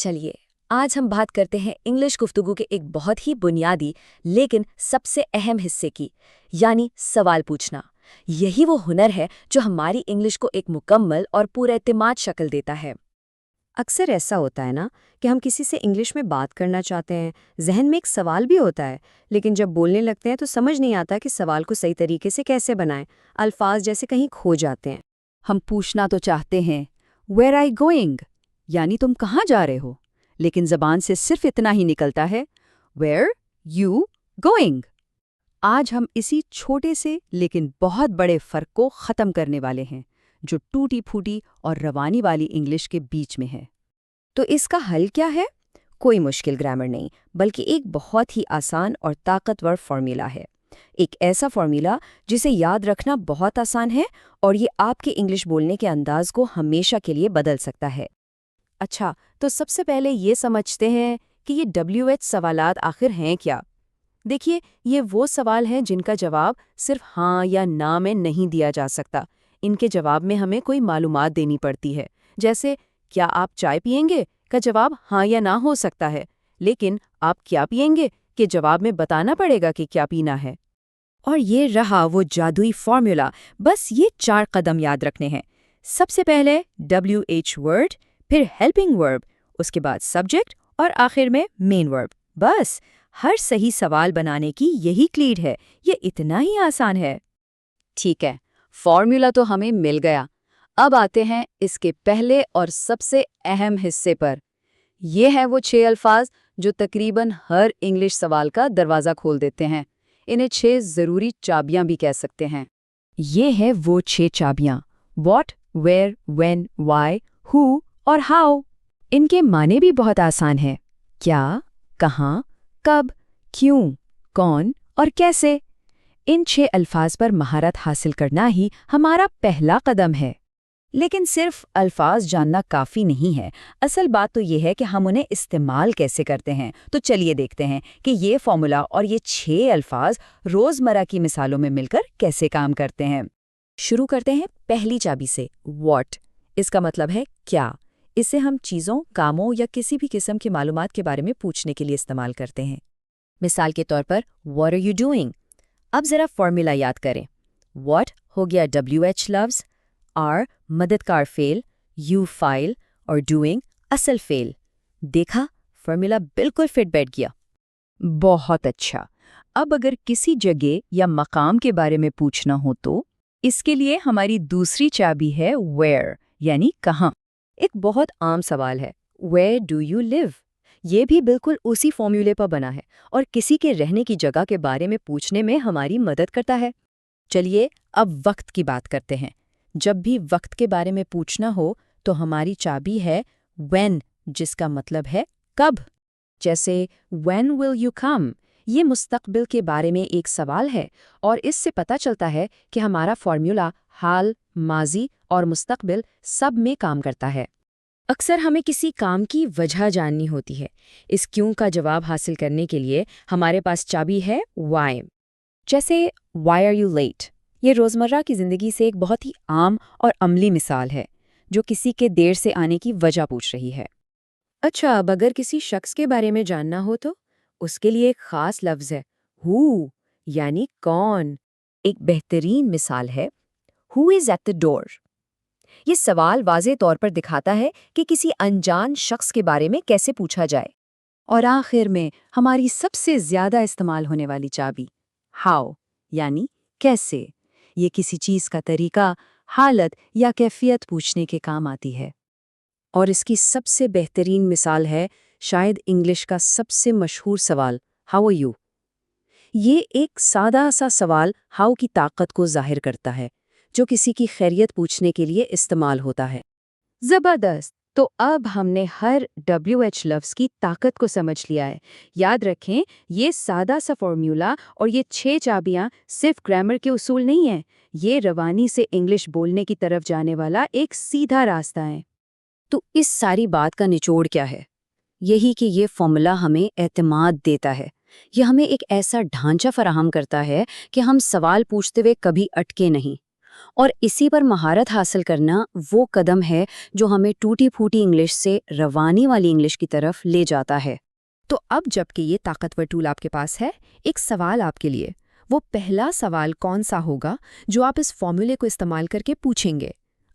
چلیے آج ہم بات کرتے ہیں انگلش گفتگو کے ایک بہت ہی بنیادی لیکن سب سے اہم حصے کی، یعنی سوال پوچھنا۔ یہی وہ ہنر ہے جو ہماری انگلش کو ایک مکمل اور پورا اعتماد شکل دیتا ہے۔ اکثر ایسا ہوتا ہے نا کہ ہم کسی سے انگلش میں بات کرنا چاہتے ہیں، ذہن میں ایک سوال بھی ہوتا ہے، لیکن جب بولنے لگتے ہیں تو سمجھ نہیں آتا کہ سوال کو صحیح طریقے سے کیسے بنائیں، الفاظ جیسے کہیں کھو جاتے ہیں۔ ہم پوچھنا تو چاہتے ہیں ویئر آئی گوئنگ، یعنی تم کہاں جا رہے ہو، لیکن زبان سے صرف اتنا ہی نکلتا ہے ویئر یو گوئنگ۔ آج ہم اسی چھوٹے سے لیکن بہت بڑے فرق کو ختم کرنے والے ہیں جو ٹوٹی پھوٹی اور روانی والی انگلش کے بیچ میں ہے۔ تو اس کا حل کیا ہے؟ کوئی مشکل گرامر نہیں، بلکہ ایک بہت ہی آسان اور طاقتور فارمولا ہے۔ ایک ایسا فارمولا جسے یاد رکھنا بہت آسان ہے اور یہ آپ کے انگلش بولنے کے انداز کو ہمیشہ کے لیے بدل سکتا ہے۔ اچھا، تو سب سے پہلے یہ سمجھتے ہیں کہ یہ WH سوالات آخر ہیں کیا؟ دیکھیے، یہ وہ سوال ہیں جن کا جواب صرف ہاں یا نہ میں نہیں دیا جا سکتا۔ ان کے جواب میں ہمیں کوئی معلومات دینی پڑتی ہے، جیسے کیا آپ چائے پیئیں گے کا جواب ہاں یا نہ ہو سکتا ہے، لیکن آپ کیا پیئیں گے کے جواب میں بتانا پڑے گا کہ کیا پینا ہے۔ اور یہ رہا وہ جادوئی فارمولا، بس یہ 4 قدم یاد رکھنے ہیں۔ سب سے پہلے WH ورڈ، پھر ہیلپنگ ورب، اس کے بعد سبجیکٹ اور آخر میں مین ورب۔ بس ہر صحیح سوال بنانے کی یہی کلیڈ ہے، یہ اتنا ہی آسان ہے۔ ٹھیک ہے، فارمولا تو ہمیں مل گیا۔ اب آتے ہیں اس کے پہلے اور سب سے اہم حصے پر۔ یہ ہیں وہ 6 الفاظ جو تقریباً ہر انگلش سوال کا دروازہ کھول دیتے ہیں۔ انہیں 6 ضروری چابیاں بھی کہہ سکتے ہیں۔ یہ ہیں وہ 6 چابیاں: واٹ، ویئر، وین، وائی، ہو اور ہاؤ۔ ان کے معنی بھی بہت آسان ہیں: کیا، کہاں، کب، کیوں، کون اور کیسے۔ ان 6 الفاظ پر مہارت حاصل کرنا ہی ہمارا پہلا قدم ہے۔ لیکن صرف الفاظ جاننا کافی نہیں ہے، اصل بات تو یہ ہے کہ ہم انہیں استعمال کیسے کرتے ہیں۔ تو چلیے دیکھتے ہیں کہ یہ فارمولا اور یہ 6 الفاظ روزمرہ کی مثالوں میں مل کر کیسے کام کرتے ہیں۔ شروع کرتے ہیں پہلی چابی سے، واٹ۔ اس کا مطلب ہے کیا۔ اسے ہم چیزوں، کاموں یا کسی بھی قسم کی معلومات کے بارے میں پوچھنے کے لیے استعمال کرتے ہیں۔ مثال کے طور پر واٹ آر یو ڈوئنگ۔ اب ذرا فارمولا یاد کریں۔ واٹ ہو گیا WH لفظ، آر مددگار فعل، یو فاعل اور ڈوئنگ اصل فعل۔ دیکھا، فارمولا بالکل فٹ بیٹھ گیا۔ بہت اچھا۔ اب اگر کسی جگہ یا مقام کے بارے میں پوچھنا ہو تو اس کے لیے ہماری دوسری چابی ہے ویئر، یعنی کہاں۔ ایک بہت عام سوال ہے، ویئر ڈو یو لیو؟ یہ بھی بالکل اسی فارمولے پر بنا ہے اور کسی کے رہنے کی جگہ کے بارے میں پوچھنے میں ہماری مدد کرتا ہے۔ چلیے اب وقت کی بات کرتے ہیں۔ جب بھی وقت کے بارے میں پوچھنا ہو تو ہماری چابی ہے when، جس کا مطلب ہے کب۔ جیسے when will you come؟ یہ مستقبل کے بارے میں ایک سوال ہے اور اس سے پتہ چلتا ہے کہ ہمارا فارمولا حال، ماضی اور مستقبل سب میں کام کرتا ہے۔ اکثر ہمیں کسی کام کی وجہ جاننی ہوتی ہے۔ اس کیوں کا جواب حاصل کرنے کے لیے ہمارے پاس چابی ہے why۔ جیسے why are you late؟ یہ روزمرہ کی زندگی سے ایک بہت ہی عام اور عملی مثال ہے جو کسی کے دیر سے آنے کی وجہ پوچھ رہی ہے۔ اچھا، اب اگر کسی شخص کے بارے میں جاننا ہو تو اس کے لیے ایک خاص لفظ ہے who، یعنی کون۔ ایک بہترین مثال ہے who is at the door۔ یہ سوال واضح طور پر دکھاتا ہے کہ کسی انجان شخص کے بارے میں کیسے پوچھا جائے۔ اور آخر میں ہماری سب سے زیادہ استعمال ہونے والی چابی ہاؤ، یعنی کیسے۔ یہ کسی چیز کا طریقہ، حالت یا کیفیت پوچھنے کے کام آتی ہے۔ اور اس کی سب سے بہترین مثال ہے شاید انگلش کا سب سے مشہور سوال ہاؤ آر یو۔ یہ ایک سادہ سا سوال ہاؤ کی طاقت کو ظاہر کرتا ہے جو کسی کی خیریت پوچھنے کے لیے استعمال ہوتا ہے۔ زبردست! تو اب ہم نے ہر WH لفظ کی طاقت کو سمجھ لیا ہے۔ یاد رکھیں، یہ سادہ سا فارمولا اور یہ 6 چابیاں صرف گرامر کے اصول نہیں ہیں، یہ روانی سے انگلش بولنے کی طرف جانے والا ایک سیدھا راستہ ہے۔ تو اس ساری بات کا نچوڑ کیا ہے؟ یہی کہ یہ فارمولا ہمیں اعتماد دیتا ہے۔ یہ ہمیں ایک ایسا ڈھانچہ فراہم کرتا ہے کہ ہم سوال پوچھتے ہوئے کبھی اٹکے نہیں۔ اور اسی پر مہارت حاصل کرنا وہ قدم ہے جو ہمیں ٹوٹی پھوٹی انگلش سے روانی والی انگلش کی طرف لے جاتا ہے۔ تو اب جب کہ یہ طاقتور ٹول آپ کے پاس ہے، ایک سوال آپ کے لیے، وہ پہلا سوال کون سا ہوگا جو آپ اس فارمولے کو استعمال کر کے پوچھیں گے؟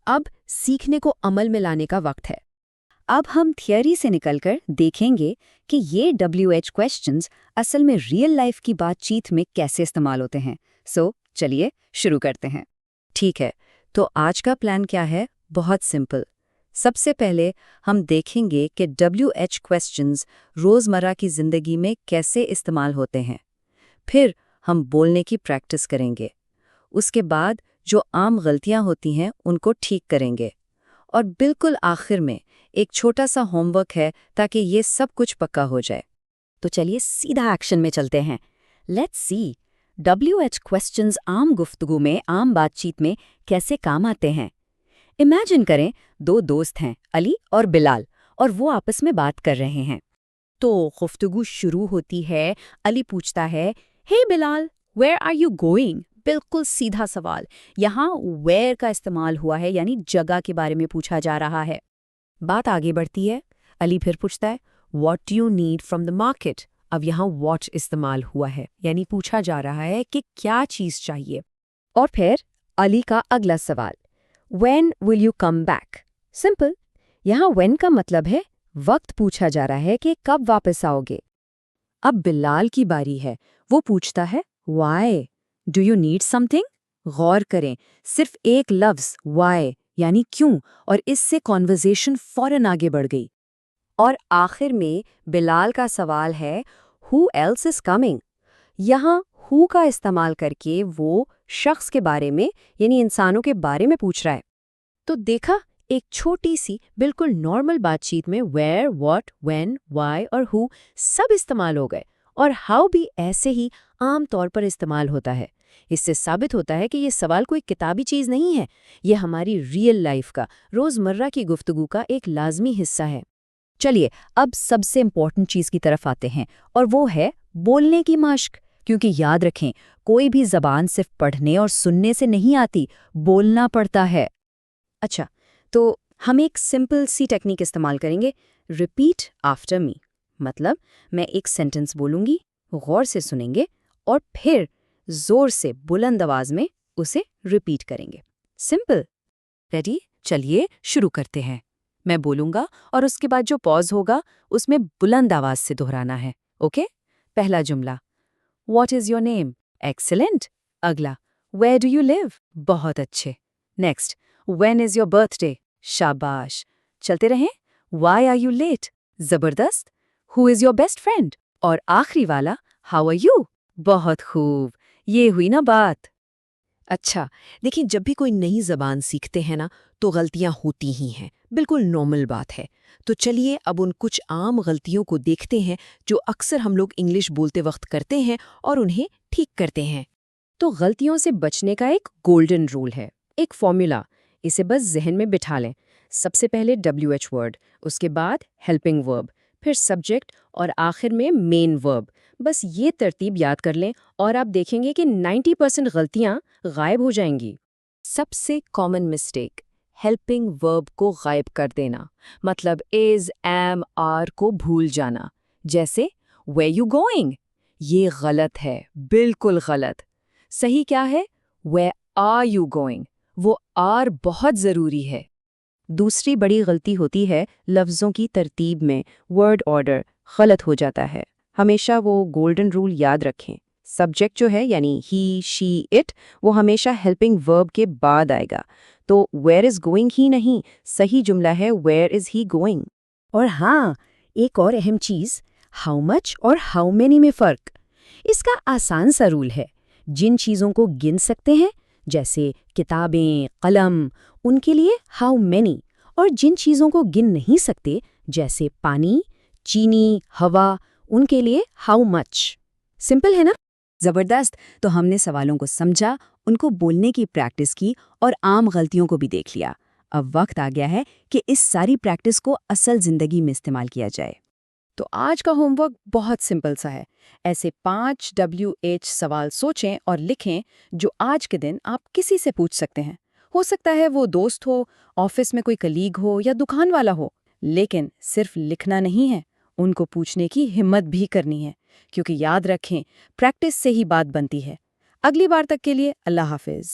اب سیکھنے کو عمل میں لانے کا وقت ہے۔ اب ہم تھیوری سے نکل کر دیکھیں گے کہ یہ WH کویسچنز اصل میں ریئل لائف کی بات چیت میں کیسے استعمال ہوتے ہیں۔ چلیے شروع کرتے ہیں۔ ٹھیک ہے، تو آج کا پلان کیا ہے؟ بہت سمپل۔ سب سے پہلے ہم دیکھیں گے کہ WH کویسچنز روزمرہ کی زندگی میں کیسے استعمال ہوتے ہیں۔ پھر ہم بولنے کی پریکٹس کریں گے۔ اس کے بعد جو عام غلطیاں ہوتی ہیں ان کو ٹھیک کریں گے۔ اور بالکل آخر میں ایک چھوٹا سا ہوم ورک ہے تاکہ یہ سب کچھ پکا ہو جائے۔ تو چلیے سیدھا ایکشن میں چلتے ہیں۔ لیٹس سی WH کویسچنز عام گفتگو میں، عام بات چیت میں کیسے کام آتے ہیں۔ امیجن کریں 2 دوست ہیں، علی اور بلال، اور وہ آپس میں بات کر رہے ہیں۔ تو گفتگو شروع ہوتی ہے، علی پوچھتا ہے، "Hey Bilal, where are you going?" بالکل سیدھا سوال۔ یہاں where کا استعمال ہوا ہے، یعنی جگہ کے بارے میں پوچھا جا رہا ہے۔ بات آگے بڑھتی ہے، علی پھر پوچھتا ہے، "What do you need from the market?" اب یہاں what استعمال ہوا ہے، یعنی پوچھا جا رہا ہے کہ کیا چیز چاہیے۔ اور پھر علی کا اگلا سوال، "When will you come back?" Simple, یہاں when کا مطلب ہے وقت، پوچھا جا رہا ہے کہ کب واپس آؤ گے۔ اب بلال کی باری ہے، وہ پوچھتا ہے why do you need something؟ غور کریں، صرف ایک لفظ why یعنی کیوں، اور اس سے کنورزیشن فوراً آگے بڑھ گئی۔ اور آخر میں بلال کا سوال ہے who else is coming؟ یہاں who کا استعمال کر کے وہ شخص کے بارے میں یعنی انسانوں کے بارے میں پوچھ رہا ہے۔ تو دیکھا، ایک چھوٹی سی بالکل نارمل بات چیت میں where, what, when, why اور who سب استعمال ہو گئے، اور how بھی ایسے ہی عام طور پر استعمال ہوتا ہے۔ اس سے ثابت ہوتا ہے کہ یہ سوال کوئی کتابی چیز نہیں ہے، یہ ہماری ریئل لائف کا، روزمرہ کی گفتگو کا ایک لازمی حصہ ہے۔ چلیے اب سب سے امپورٹنٹ چیز کی طرف آتے ہیں، اور وہ ہے بولنے کی مشق، کیونکہ یاد رکھیں کوئی بھی زبان صرف پڑھنے اور سننے سے نہیں آتی، بولنا پڑتا ہے۔ اچھا، تو ہم ایک سمپل سی ٹیکنیک استعمال کریں گے، ریپیٹ آفٹر می۔ مطلب میں ایک سینٹنس بولوں گی، غور سے سنیں گے اور پھر زور سے بلند آواز میں اسے ریپیٹ کریں گے۔ Simple, ready? چلیے شروع کرتے ہیں۔ میں بولوں گا اور اس کے بعد جو پاز ہوگا اس میں بلند آواز سے دہرانا ہے، اوکے؟ پہلا جملہ، what is your name? Excellent. اگلا، ویئر ڈو یو لیو؟ بہت اچھے۔ Next, when is your birth day? شاباش۔ چلتے رہیں، وائی آر یو لیٹ؟ زبردست۔ ہو از یور بیسٹ فرینڈ؟ اور آخری والا، ہاؤ آر یو؟ بہت خوب، یہ ہوئی نا بات۔ اچھا، دیکھیں جب بھی کوئی نئی زبان سیکھتے ہیں نا تو غلطیاں ہوتی ہی ہیں، بالکل نارمل بات ہے۔ تو چلیے اب ان کچھ عام غلطیوں کو دیکھتے ہیں جو اکثر ہم لوگ انگلش بولتے وقت کرتے ہیں اور انہیں ٹھیک کرتے ہیں۔ تو غلطیوں سے بچنے کا ایک گولڈن رول ہے، ایک فارمولا، اسے بس ذہن میں بٹھا لیں۔ سب سے پہلے WH ورڈ، اس کے بعد ہیلپنگ ورب، پھر سبجیکٹ اور آخر میں مین ورب۔ بس یہ ترتیب یاد کر لیں اور آپ دیکھیں گے کہ 90% غلطیاں غائب ہو جائیں گی۔ سب سے کامن مسٹیک، ہیلپنگ ورب کو غائب کر دینا، مطلب از، ایم، آر کو بھول جانا، جیسے where you going؟ یہ غلط ہے، بالکل غلط۔ صحیح کیا ہے؟ where are you going؟ وہ آر بہت ضروری ہے۔ دوسری بڑی غلطی ہوتی ہے لفظوں کی ترتیب میں، ورڈ آرڈر غلط ہو جاتا ہے۔ ہمیشہ وہ گولڈن رول یاد رکھیں، سبجیکٹ جو ہے یعنی ہی، شی، اٹ، وہ ہمیشہ ہیلپنگ ورب کے بعد آئے گا۔ تو ویئر از گوئنگ ہی نہیں، صحیح جملہ ہے ویئر از ہی گوئنگ۔ اور ہاں، ایک اور اہم چیز، ہاؤ مچ اور ہاؤ مینی میں فرق۔ اس کا آسان سا رول ہے، جن چیزوں کو گن سکتے ہیں جیسے کتابیں، قلم، ان کے لیے ہاؤ مینی، اور جن چیزوں کو گن نہیں سکتے جیسے پانی، چینی، ہوا، ان کے لیے ہاؤ مچ۔ سمپل ہے نا؟ زبردست۔ تو ہم نے سوالوں کو سمجھا، ان کو بولنے کی پریکٹس کی اور عام غلطیوں کو بھی دیکھ لیا۔ اب وقت آ گیا ہے کہ اس ساری پریکٹس کو اصل زندگی میں استعمال کیا جائے۔ تو آج کا ہوم ورک بہت سمپل سا ہے. ایسے 5 WH سوال سوچیں اور لکھیں جو آج کے دن آپ کسی سے پوچھ سکتے ہیں. ہو سکتا ہے وہ دوست ہو، آفس میں کوئی کلیگ ہو یا دکان والا ہو. لیکن صرف لکھنا نہیں ہے، ان کو پوچھنے کی ہمت بھی کرنی ہے، کیونکہ یاد رکھیں پریکٹس سے ہی بات بنتی ہے. اگلی بار تک کے لیے اللہ حافظ.